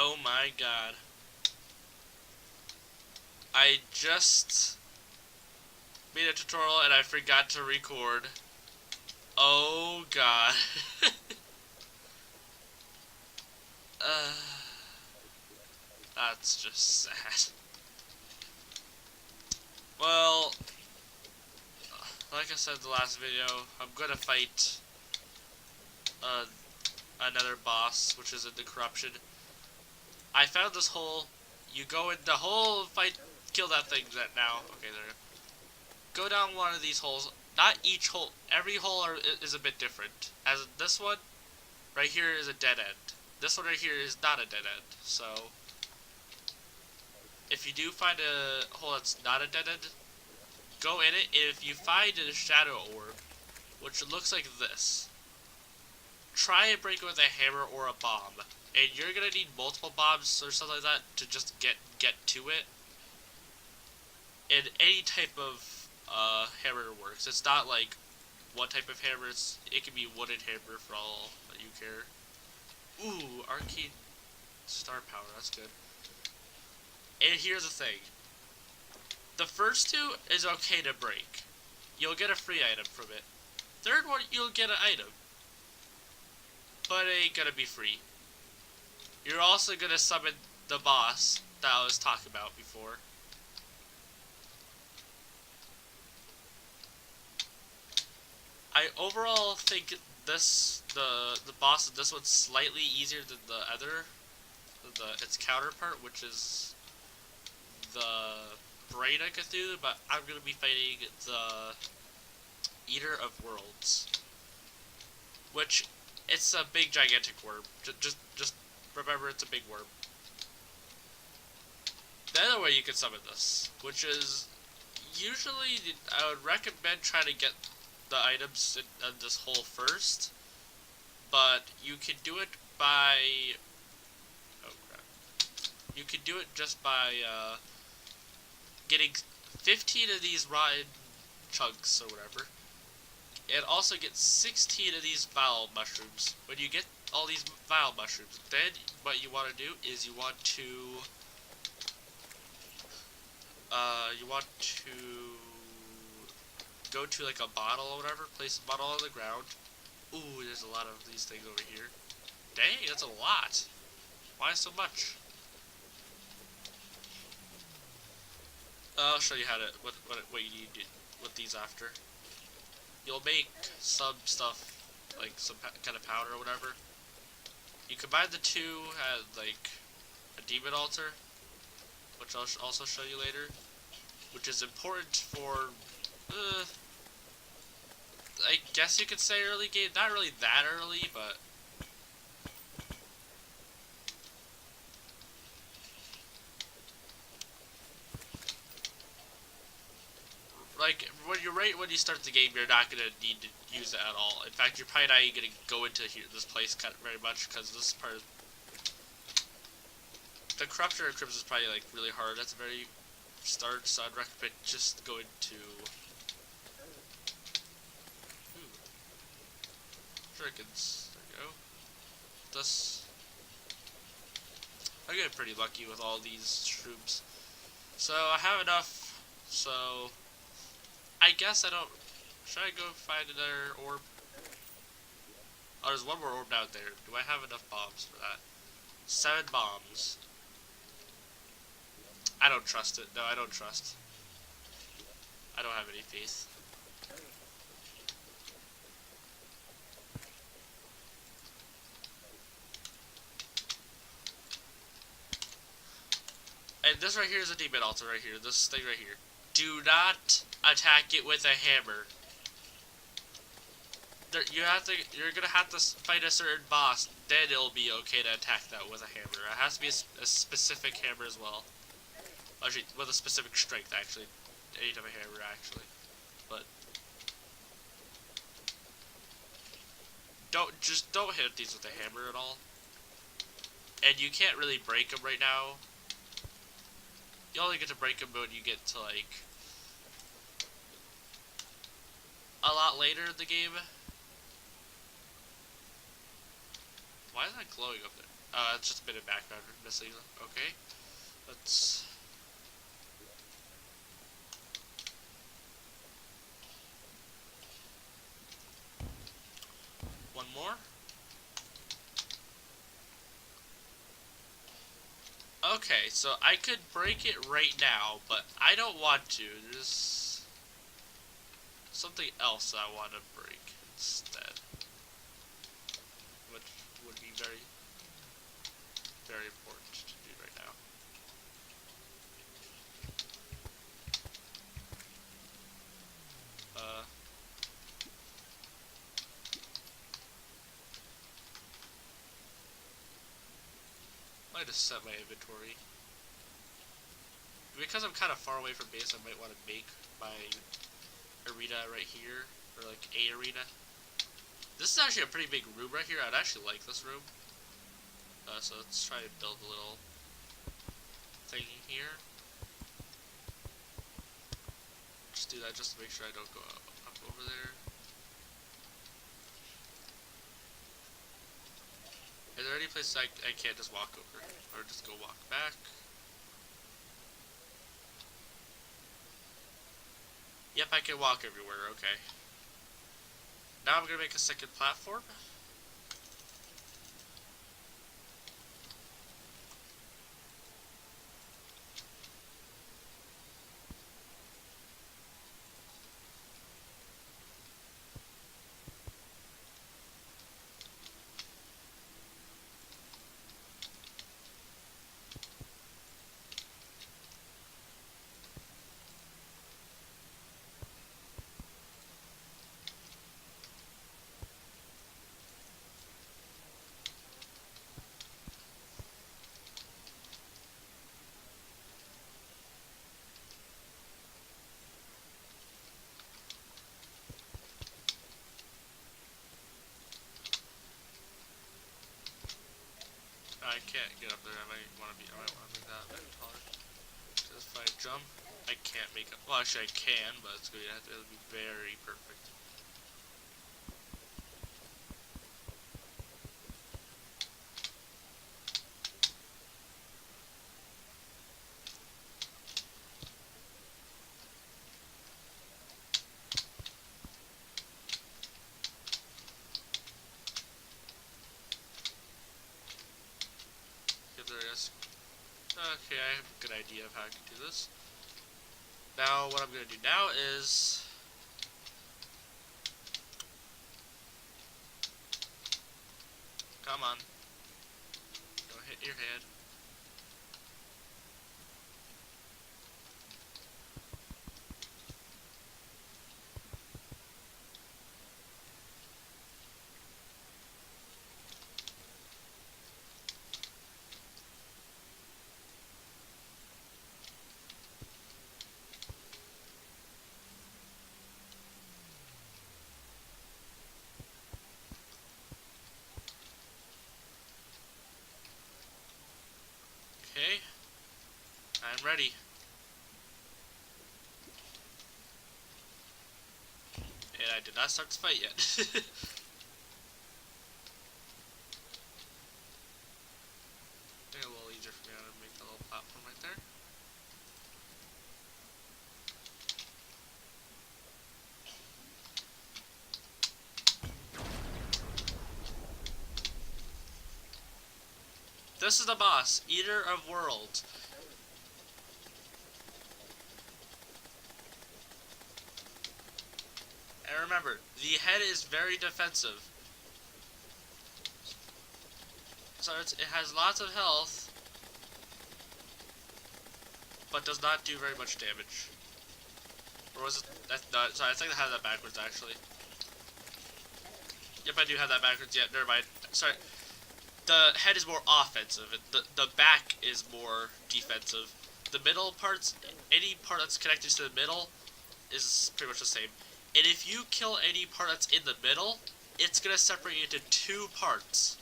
Oh my god. I just made a tutorial and I forgot to record. Oh god. uh, that's just sad. Well, like I said in the last video, I'm gonna fight uh, another boss, which is in the corruption. I found this hole. You go in the hole, fight, kill that thing now. Okay, there. Go down one of these holes. Not each hole. Every hole is a bit different. As this one, right here is a dead end. This one right here is not a dead end. So, if you do find a hole that's not a dead end, go in it. If you find a shadow orb, which looks like this, try and break it with a hammer or a bomb. And you're gonna need multiple bombs or something like that to just get to it. And any type of hammer works. It's not like one type of hammer. It can be wooden hammer for all that you care. Ooh, arcade star power. That's good. And here's the thing. The first two is okay to break. You'll get a free item from it. Third one, you'll get an item. But it ain't gonna be free. You're also gonna summon the boss that I was talking about before. I overall think the boss of this one's slightly easier than the other, its counterpart, which is the Brain of Cthulhu, but I'm gonna be fighting the Eater of Worlds, which it's a big gigantic worm. Just remember it's a big worm. The other way you can summon this, which is usually I would recommend trying to get the items in this hole first, but you can do it by you can do it just by getting 15 of these rotten chunks or whatever, and also get 16 of these vile mushrooms. When you get all these vile mushrooms, then what you want to do is you want to go to like a bottle or whatever, place a bottle on the ground. Ooh, there's a lot of these things over here. Dang, that's a lot. Why so much? I'll show you how to what you need with these after. You'll make some stuff like some kind of powder or whatever. You combine the two at like a demon altar, which I'll also show you later, which is important for I guess you could say early game. Not really that early, but like when you start the game, you're not gonna need to use it at all. In fact, you're probably not even gonna go into this place very much because this part, the corruption of Crimson is probably like really hard at the very start. So I'd recommend just going to Shurikens. There we go. This I get pretty lucky with all these shrooms. So I have enough. So I guess I don't. Should I go find another orb? Oh, there's one more orb out there. Do I have enough bombs for that? 7 bombs. I don't trust it. No, I don't trust. I don't have any faith. And this right here is a demon altar right here. This thing right here. Do not attack it with a hammer. You're gonna have to fight a certain boss. Then it'll be okay to attack that with a hammer. It has to be a specific hammer as well. Actually, with a specific strength, actually. Any type of hammer, actually. But don't hit these with a hammer at all. And you can't really break them right now. You only get to break them when you get to like a lot later in the game. Why is that glowing up there? It's just a bit of background missing. Okay. Let's... One more. Okay, so I could break it right now, but I don't want to. There's something else I want to break instead, which would be very, very important to do right now. I just set my inventory. Because I'm kind of far away from base, I might want to make my arena right here, or like a arena. This is actually a pretty big room right here. I'd actually like this room. So let's try to build a little thingy here. Just do that just to make sure I don't go up over there. Is there any place I can't just walk over? Or just go walk back? Yep, I can walk everywhere, okay. Now I'm gonna make a second platform. I can't get up there. I might want to make that a bit taller. Just if I jump, I can't make it. Well, actually I can, but it's going to have to be very perfect. Okay, I have a good idea of how I can do this. Now, what I'm going to do now is... Come on. Don't hit your head. Okay, I'm ready. And I did not start the fight yet. Make it a little easier for me to make the little platform right there. This is the boss, Eater of Worlds. And remember, the head is very defensive. So it has lots of health, but does not do very much damage. Or was it? That's not. Sorry, I think I have that backwards actually. Yep, I do have that backwards. Yeah, never mind. Sorry. The head is more offensive, and the back is more defensive. The middle parts, any part that's connected to the middle, is pretty much the same. And if you kill any part that's in the middle, it's gonna separate you into two parts.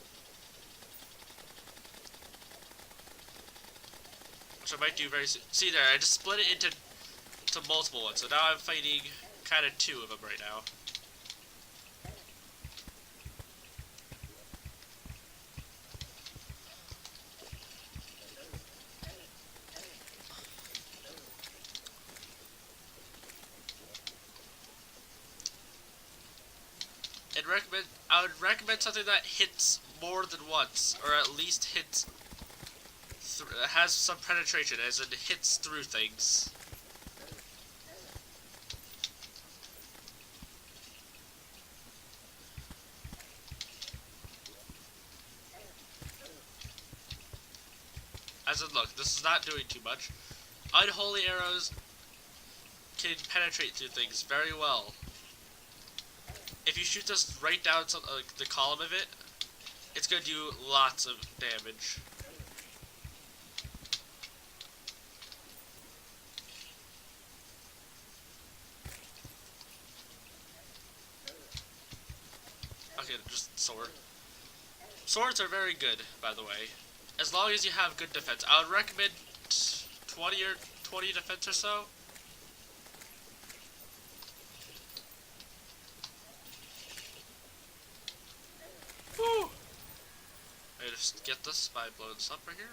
Which I might do very soon. See there, I just split it into multiple ones, so now I'm fighting kind of two of them right now. I would recommend something that hits more than once, or at least hits has some penetration, as it hits through things. As in, look, this is not doing too much. Unholy arrows can penetrate through things very well. If you shoot this right down the column of it, it's going to do lots of damage. Okay, just sword. Swords are very good, by the way. As long as you have good defense. I would recommend 20 defense or so. Woo! I just get this by blowing this up right here.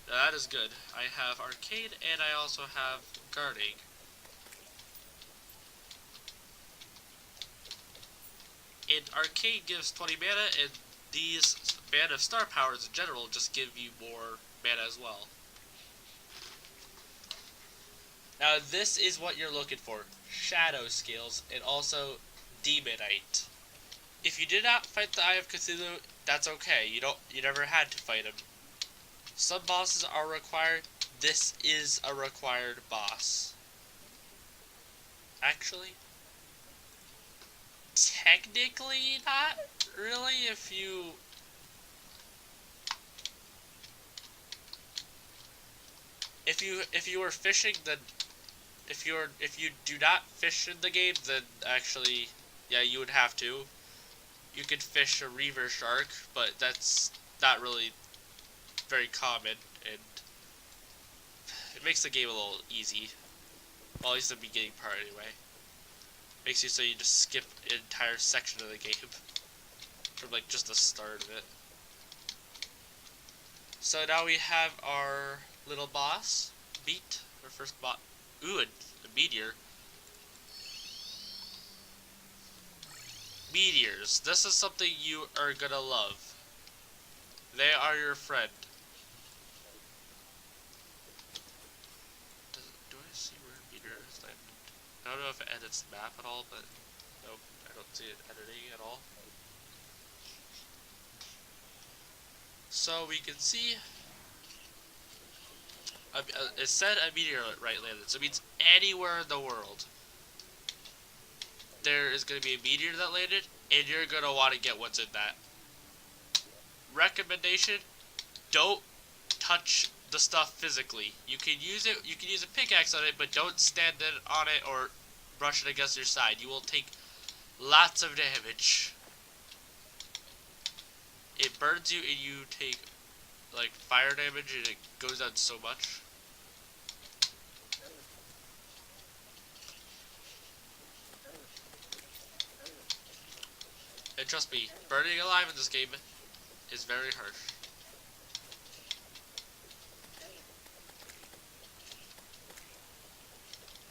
That is good. I have arcade and I also have guarding. And arcade gives 20 mana, and these Band of Star powers in general just give you more mana as well. Now this is what you're looking for. Shadow skills and also Demonite. If you did not fight the Eye of Cthulhu, that's okay. You never had to fight him. Some bosses are required. This is a required boss. Actually, technically not really. If you were fishing, then if you do not fish in the game, then actually, yeah, you would have to. You could fish a reaver shark, but that's not really very common, and it makes the game a little easy. Well, at least the beginning part anyway. Makes you so you just skip an entire section of the game from like just the start of it. So now we have our little boss beat, our first boss. Ooh, a meteor. Meteors. This is something you are gonna love. They are your friend. Do I see where meteor is landed? I don't know if it edits the map at all, but nope, I don't see it editing at all. So we can see it said a meteorite landed, so it means anywhere in the world there is going to be a meteor that landed, and you're going to want to get what's in that. Recommendation: don't touch the stuff physically. You can use a pickaxe on it, but don't stand on it or brush it against your side. You will take lots of damage. It burns you, and you take like fire damage, and it goes down so much. And trust me, burning alive in this game is very harsh.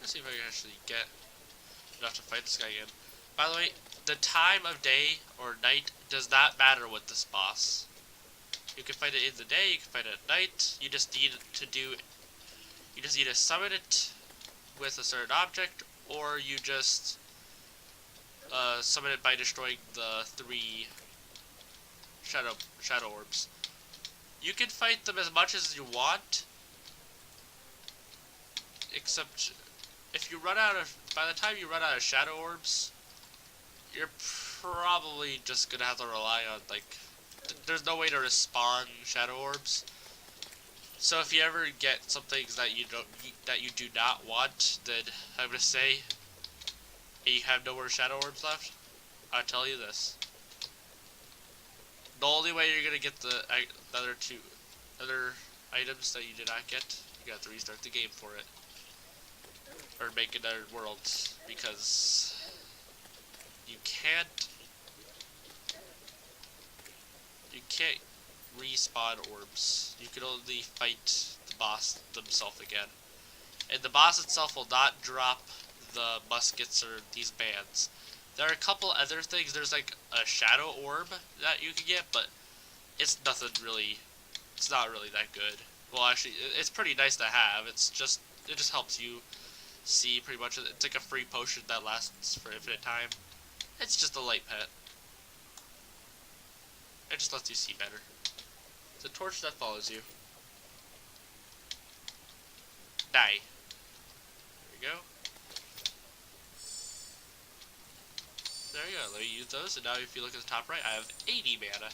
Let's see if I can actually get enough to fight this guy again. By the way, the time of day or night does not matter with this boss. You can fight it in the day, you can fight it at night. You just need to summon it with a certain object, or you just summon it by destroying the 3 shadow orbs. You can fight them as much as you want, except if you by the time you run out of shadow orbs, you're probably just gonna have to rely on there's no way to respawn shadow orbs. So if you ever get some things that you do not want, then I'm gonna say, and you have no more shadow orbs left, I'll tell you this: the only way you're gonna get the other items that you did not get, you have to restart the game for it, or make another world, because you can't respawn orbs. You can only fight the boss themselves again. And the boss itself will not drop the muskets or these bands. There are a couple other things. There's like a shadow orb that you can get, but it's nothing really. It's not really that good. Well, actually, it's pretty nice to have. It just helps you see pretty much. It's like a free potion that lasts for infinite time. It's just a light pet. It just lets you see better. It's a torch that follows you. Die. There you go. There you go. Let me use those. And now if you look at the top right, I have 80 mana.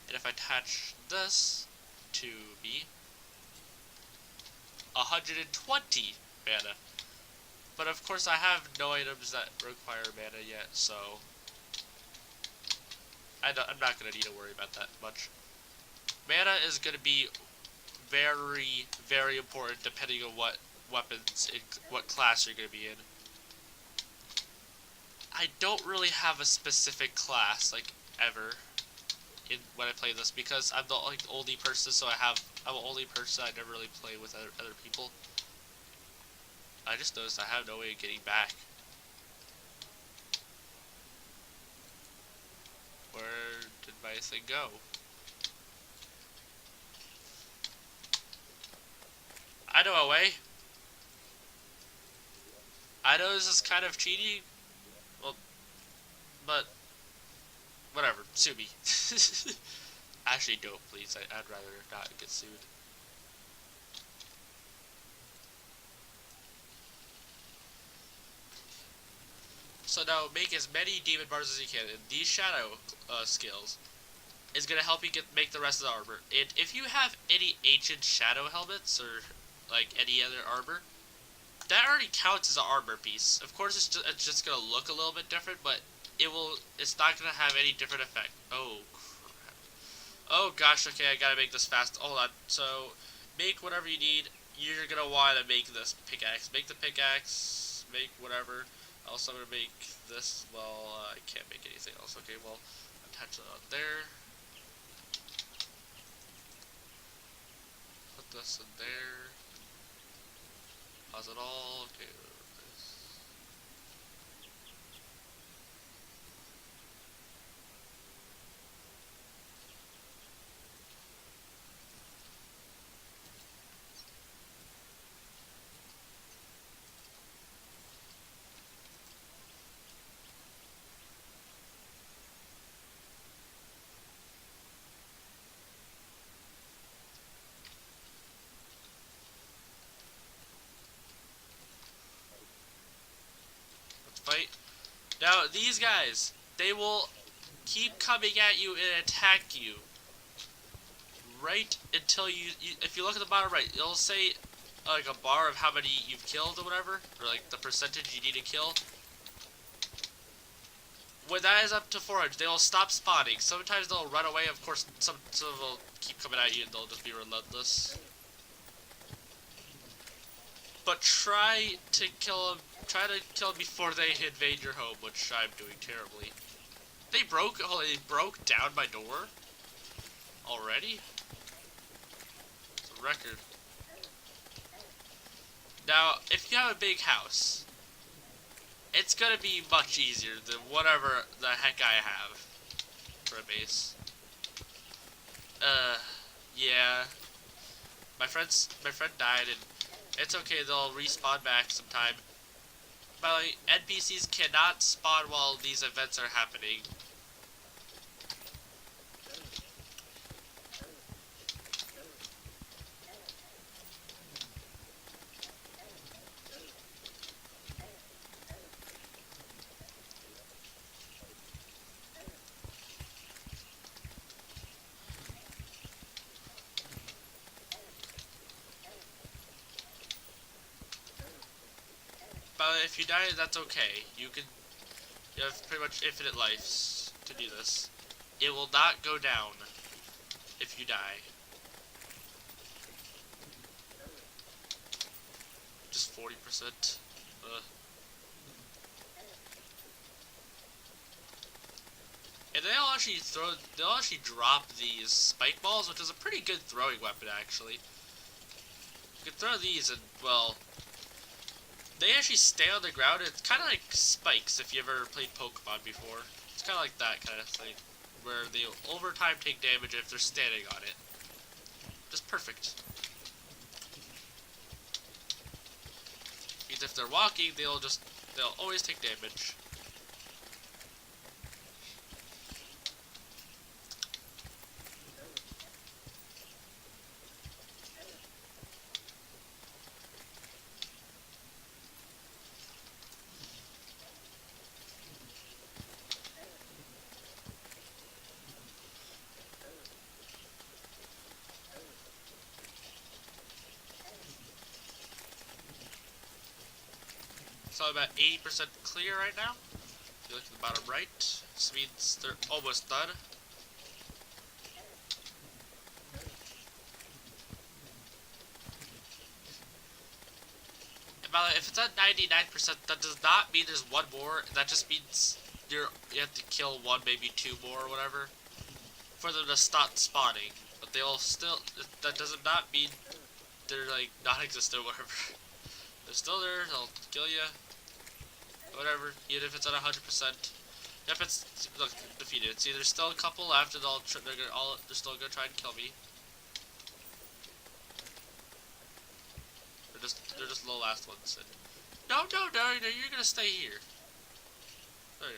And if I attach this to me, 120 mana. But of course I have no items that require mana yet, so I'm not going to need to worry about that much. Mana is going to be very, very important depending on what weapons, what class you're going to be in. I don't really have a specific class, like, ever, when I play this, because I'm the only person, so I'm the only person. I never really play with other people. I just noticed I have no way of getting back. Where did my thing go? I know a way. I know this is kind of cheating. Well, but whatever. Sue me. Actually, don't, please. I'd rather not get sued. So now make as many demon bars as you can, and these shadow skills is gonna help you make the rest of the armor. And if you have any ancient shadow helmets or like any other armor, that already counts as an armor piece. Of course, it's just gonna look a little bit different, but it's not gonna have any different effect. Oh crap! Oh gosh, okay, I gotta make this fast. Hold on. So make whatever you need. You're gonna want to make this pickaxe. Make the pickaxe. Make whatever. Also, I'm gonna make this. Well, I can't make anything else. Okay, well, attach that on there. Put this in there. Pause it all. Okay. Fight. Now, these guys, they will keep coming at you and attack you right until if you look at the bottom right, it'll say like a bar of how many you've killed or whatever, or like the percentage you need to kill. When that is up to 400, they will stop spawning. Sometimes they'll run away. Of course, some will keep coming at you and they'll just be relentless. But try to kill them. Try to kill them before they invade your home, which I'm doing terribly. They broke down my door already. It's a record. Now, if you have a big house, it's gonna be much easier than whatever the heck I have for a base. Yeah. My friend died, and it's okay. They'll respawn back sometime. By the way, NPCs cannot spawn while these events are happening. But if you die, that's okay. You have pretty much infinite lives to do this. It will not go down if you die. Just 40%. And they'll actually drop these spike balls, which is a pretty good throwing weapon actually. You can throw these and, well, They actually stay on the ground. It's kind of like spikes if you ever played Pokemon before. It's kind of like that kind of thing, where they over time take damage if they're standing on it. Just perfect. Because if they're walking, they'll always take damage. So I'm at 80% clear right now. If you look at the bottom right, this means they're almost done. And by the way, if it's at 99%, that does not mean there's one more. That just means you have to kill one, maybe two more or whatever, for them to stop spawning. But they'll still, that does not mean they're like non-existent or whatever. They're still there, they'll kill you. Whatever, even if it's at 100%. If it's, look, defeated. See, there's still a couple left, and they're still gonna try and kill me. They're just the last ones. And no, you're gonna stay here. There you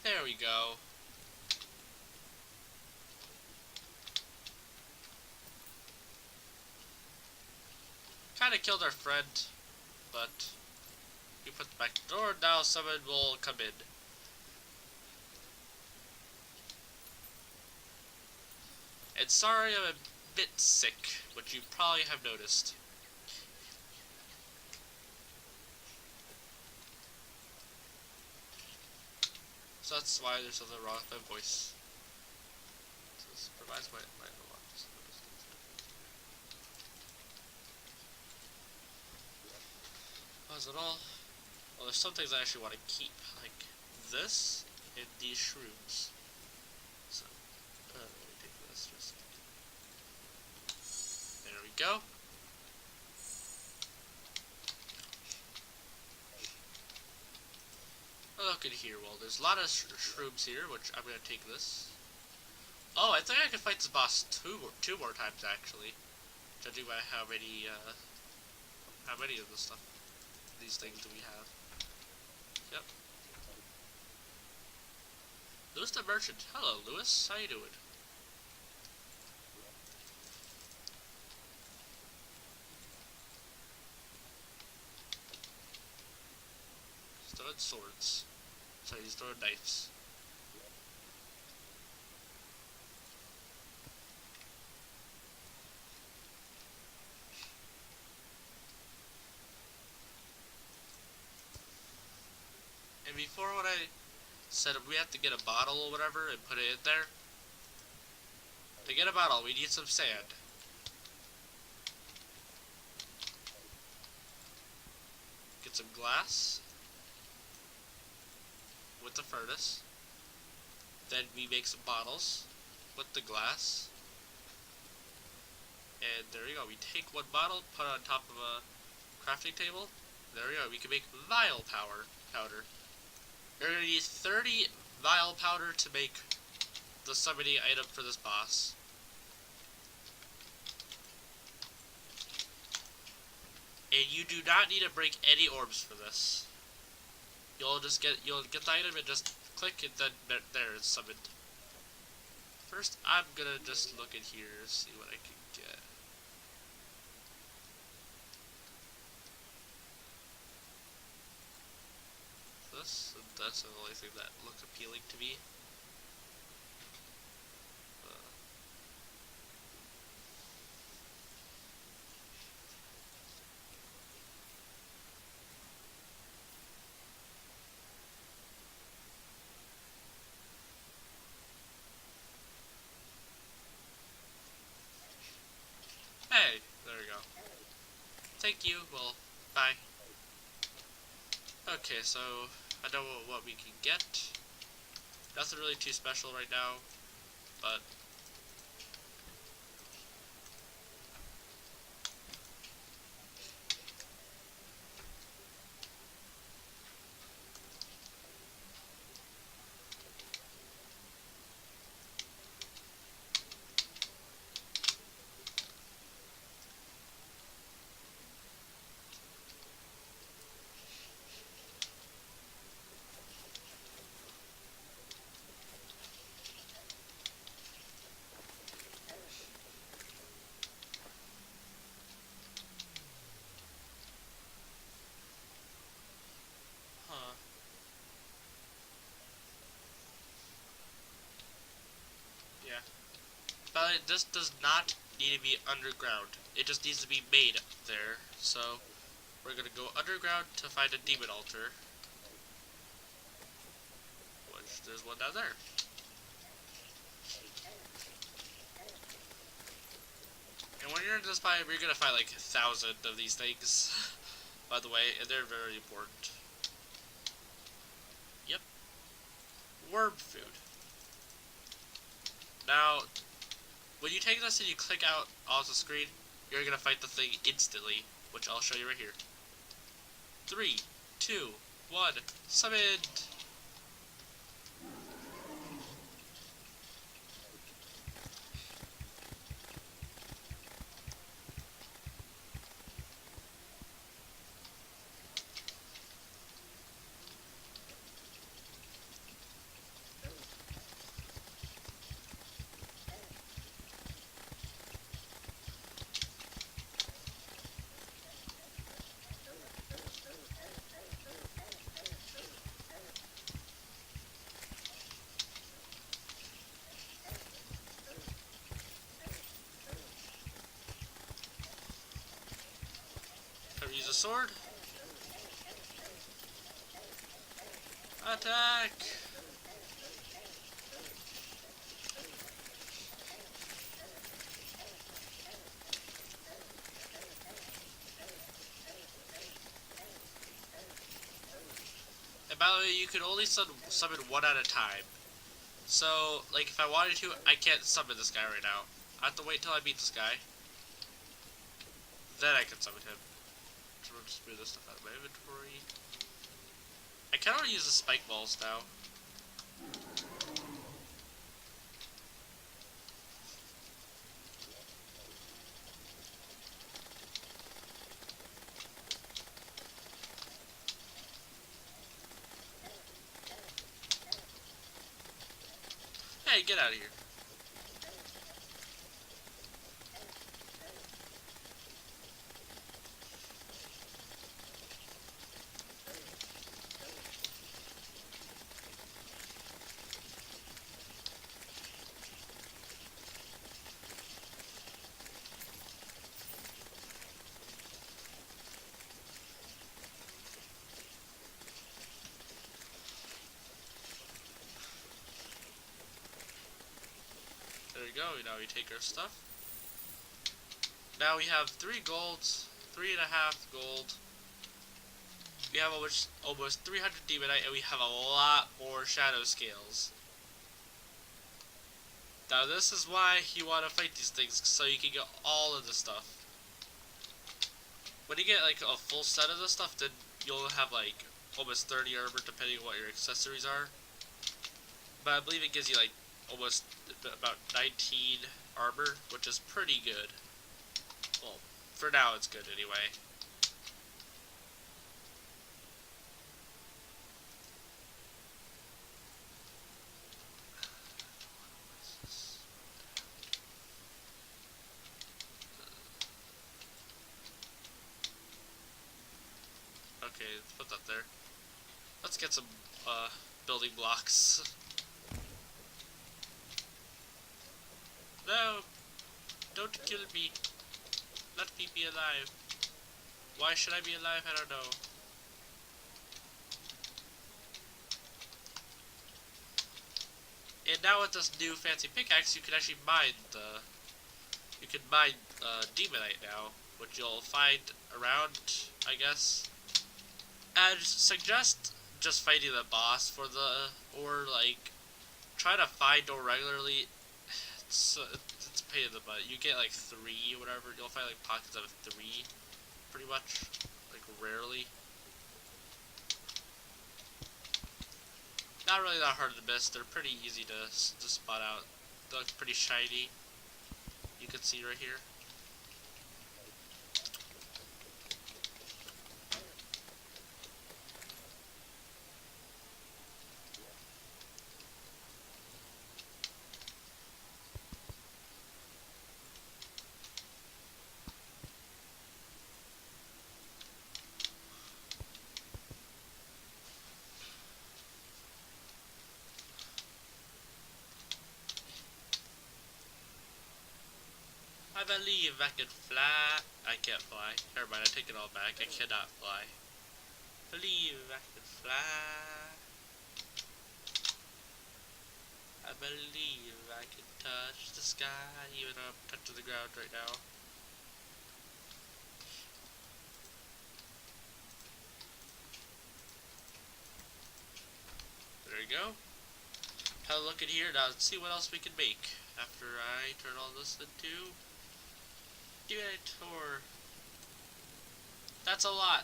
go. There we go. Kinda killed our friend, but we put back the door. Now someone will come in. And sorry, I'm a bit sick, which you probably have noticed. So that's why there's something wrong with my voice. So this provides my Pause it all. Well, there's some things I actually want to keep, like this and these shrooms. So, let me take this just. There we go. Look at here. Well, there's a lot of shrooms here, which I'm gonna take this. Oh, I think I can fight this boss two more times actually, judging by how many of this stuff, these things do we have. Yep. Lewis the Merchant. Hello, Lewis. How you doing? He's throwing swords. Sorry, he's throwing knives. And before what I said, we have to get a bottle or whatever and put it in there. To get a bottle, we need some sand. Get some glass with the furnace. Then we make some bottles with the glass. And there you go. We take one bottle, put it on top of a crafting table. There we go. We can make vial powder. You're going to use 30 vial powder to make the summoning item for this boss. And you do not need to break any orbs for this. You'll get the item and just click and then there it's summoned. First, I'm gonna just look in here, see what I can get. That's the only thing that looks appealing to me. Hey, there we go. Thank you. Well, bye. Okay, so I know what we can get. Nothing really too special right now, but this does not need to be underground. It just needs to be made there. So we're gonna go underground to find a demon altar. Which there's one down there. And when you're in this biome, you're gonna find like 1,000 of these things, by the way, and they're very important. Yep. Worm food. Now, when you take this and you click out off the screen, you're gonna fight the thing instantly, which I'll show you right here. 3, 2, 1, summon! Use a sword. Attack! And by the way, you can only summon one at a time. So, like, if I wanted to, I can't summon this guy right now. I have to wait till I beat this guy. Then I can summon him. So we'll just move this stuff out of my inventory. I can already use the spike balls now. Hey, get out of here. There we go, now we take our stuff. Now we have 3 golds, 3.5 gold. We have almost 300 demonite, and we have a lot more shadow scales. Now this is why you want to fight these things, so you can get all of the stuff. When you get like a full set of this stuff, then you'll have like almost 30 armor depending on what your accessories are. But I believe it gives you like almost about 19 armor, which is pretty good. Well, for now it's good anyway. Okay, put that there. Let's get some building blocks. No! Don't kill me. Let me be alive. Why should I be alive? I don't know. And now with this new fancy pickaxe, you can actually mine demonite now, which you'll find around, I guess. I'd suggest just fighting the boss or like, try to find ore regularly. It's a pain in the butt. You get like 3 or whatever. You'll find like pockets of 3, pretty much, like rarely. Not really that hard to miss. They're pretty easy to spot out. They look pretty shiny. You can see right here. believe I can fly. I can't fly. Never mind, I take it all back. I cannot fly. Believe I can fly. I believe I can touch the sky, even though I'm touching the ground right now. There you go. Have a look at here now. Let's see what else we can make after I turn all this into inventory. That's a lot.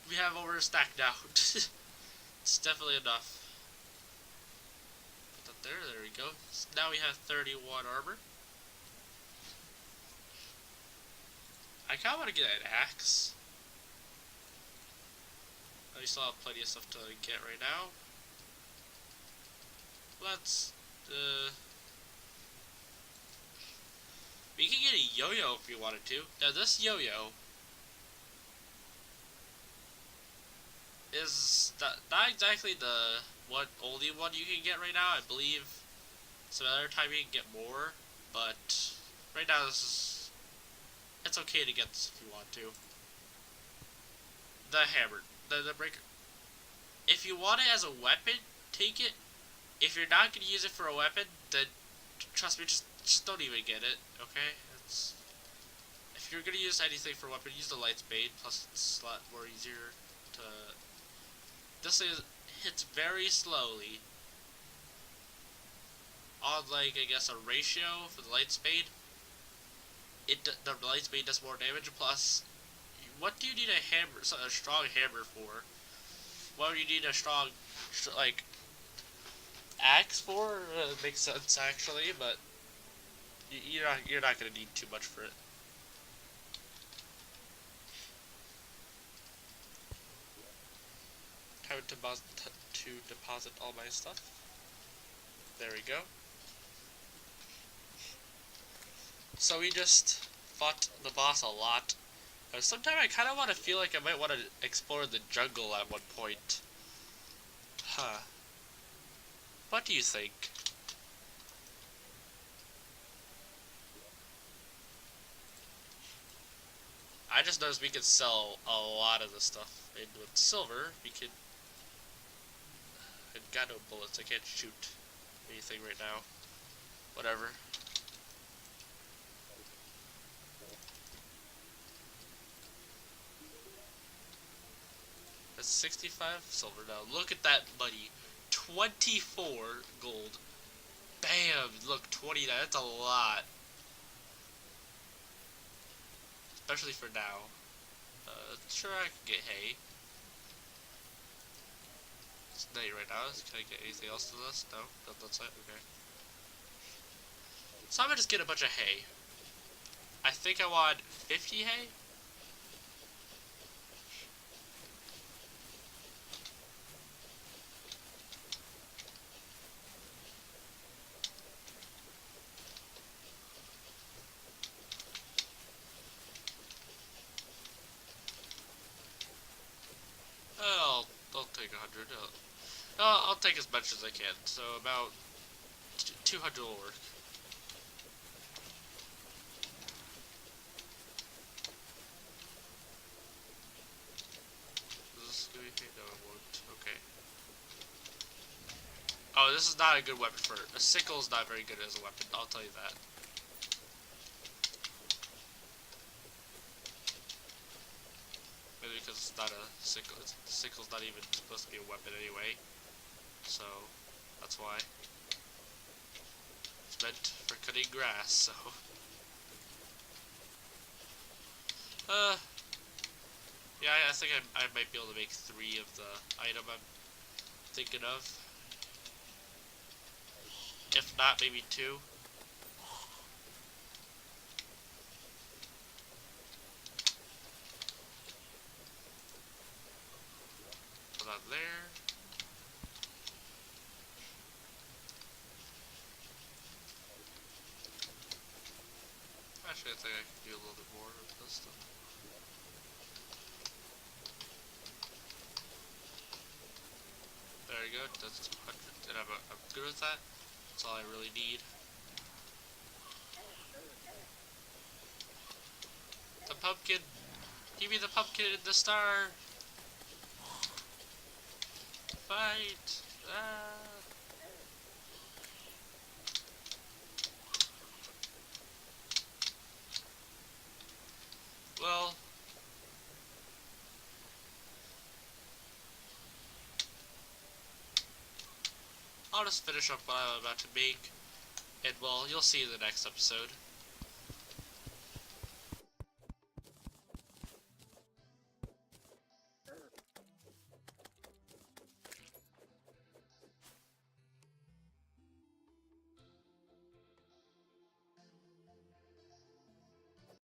We have over a stack now. It's definitely enough. Put that there. There we go. So now we have 31 armor. I kind of want to get an axe. I still have plenty of stuff to get right now. Let's, we can get a yo-yo if we wanted to. Now this yo-yo is not exactly the only one you can get right now. I believe some other time you can get more, but right now it's okay to get this if you want to. The hammer, the breaker. If you want it as a weapon, take it. If you're not going to use it for a weapon, then trust me, just don't even get it, okay? If you're going to use anything for a weapon, use the light spade, plus it's a lot more easier to... This thing hits very slowly. On, like, I guess a ratio for the light spade, the light spade does more damage, plus, what do you need a hammer, a strong hammer for? What do you need a strong, like... axe for makes sense actually, but you're not gonna need too much for it. Time to deposit all my stuff. There we go. So we just fought the boss a lot. Sometimes I kind of want to feel like I might want to explore the jungle at one point. Huh. What do you think? I just noticed we could sell a lot of this stuff. And with silver, we could... I've got no bullets, I can't shoot anything right now. Whatever. That's 65 silver now. Look at that money. 24 gold. Bam! Look, 29. That's a lot. Especially for now. Sure, I can get hay. It's night right now. Can I get anything else to this? No? That's it? Okay. So I'm gonna just get a bunch of hay. I think I want 50 hay? I'll take 100. I'll take as much as I can. So about 200 will work. Is this gonna be? No, it won't. Okay. Oh, this is not a good weapon for a sickle. Is not very good as a weapon. I'll tell you that. Maybe because it's not a sickle. The sickle's not even supposed to be a weapon anyway. So, that's why. It's meant for cutting grass, so. Yeah, I think I might be able to make 3 of the item I'm thinking of. If not, maybe 2. Put that there. Actually, I think I can do a little bit more of this stuff. There you go, that's 200, and I'm good with that. That's all I really need. pumpkin. Give me the pumpkin and the star. Fight. Ah. Well, I'll just finish up what I'm about to make, and well, you'll see in the next episode.